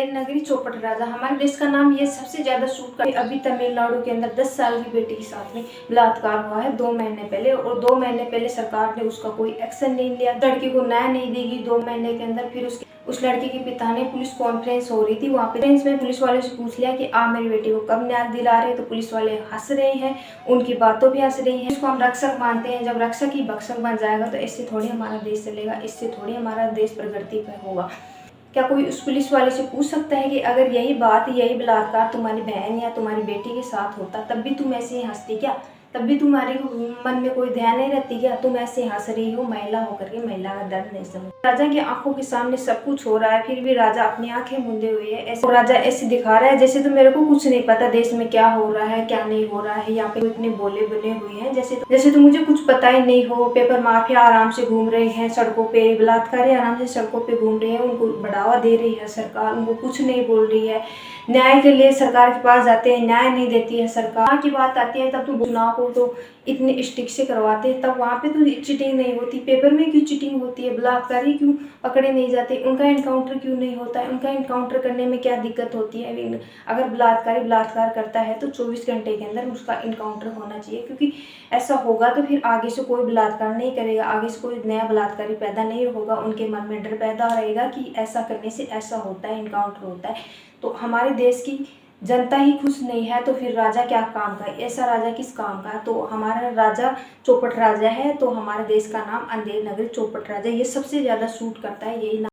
अंधेर नगरी चौपट राजा। हमारे देश का नाम ये सबसे ज्यादा सूट का। अभी तमिलनाडु के अंदर 10 साल की बेटी के साथ में बलात्कार हुआ है 2 महीने पहले, और 2 महीने पहले सरकार ने उसका कोई एक्शन नहीं लिया। लड़की को न्याय नहीं देगी 2 महीने के अंदर। फिर उस लड़की के पिता ने, पुलिस कॉन्फ्रेंस हो रही थी, वहाँ पे में पुलिस वाले से पूछ लिया कि आप मेरी बेटी को कब न्याय दिला रहे हैं, तो पुलिस वाले हंस रहे हैं, उनकी बातों भी हंस रही हैं। इसको हम रक्षक मानते हैं। जब रक्षक ही भक्षक बन जाएगा तो इससे थोड़ी हमारा देश चलेगा, इससे थोड़ी हमारा देश प्रगति पर होगा। क्या कोई उस पुलिस वाले से पूछ सकता है कि अगर यही बात, यही बलात्कार तुम्हारी बहन या तुम्हारी बेटी के साथ होता तब भी तुम ऐसे ही हंसती क्या? तब भी तुम्हारे मन में कोई ध्यान नहीं रहती क्या? तुम ऐसे हंस रही हो महिला होकर के, महिला का दर्द नहीं समझ। राजा की आंखों के सामने सब कुछ हो रहा है, फिर भी राजा अपनी आंखें मूंदे हुए है। ऐसे राजा ऐसे दिखा रहा है जैसे तो मेरे को कुछ नहीं पता देश में क्या हो रहा है क्या नहीं हो रहा है। यहाँ पे इतने बोले बने हुए हैं जैसे तो मुझे कुछ पता ही नहीं हो। पेपर माफिया आराम से घूम रहे हैं सड़कों पे, बलात्कारी आराम से सड़कों पे घूम रहे हैं, उनको बढ़ावा दे रही है सरकार, उनको कुछ नहीं बोल रही है। न्याय के लिए सरकार के पास जाते हैं, न्याय नहीं देती है सरकार। की बात आती है तब तो चुनाव को तो इतने स्टिक से करवाते हैं, तब वहाँ पे तो चीटिंग नहीं होती। पेपर में क्यों चीटिंग होती है? बलात्कारी क्यों पकड़े नहीं जाते? उनका इनकाउंटर क्यों नहीं होता है? उनका इनकाउंटर करने में क्या दिक्कत होती है? अगर बलात्कारी बलात्कार करता है तो 24 घंटे के अंदर उसका इनकाउंटर होना चाहिए, क्योंकि ऐसा होगा तो फिर आगे से कोई बलात्कार नहीं करेगा, आगे से कोई नया बलात्कारी पैदा नहीं होगा। उनके मन में डर पैदा रहेगा कि ऐसा करने से ऐसा होता है, इनकाउंटर होता है। तो हमारे देश की जनता ही खुश नहीं है तो फिर राजा क्या काम का? ऐसा राजा किस काम का? तो हमारा राजा चौपट राजा है, तो हमारे देश का नाम अंधेर नगरी चौपट राजा, ये सबसे ज़्यादा सूट करता है, यही नाम।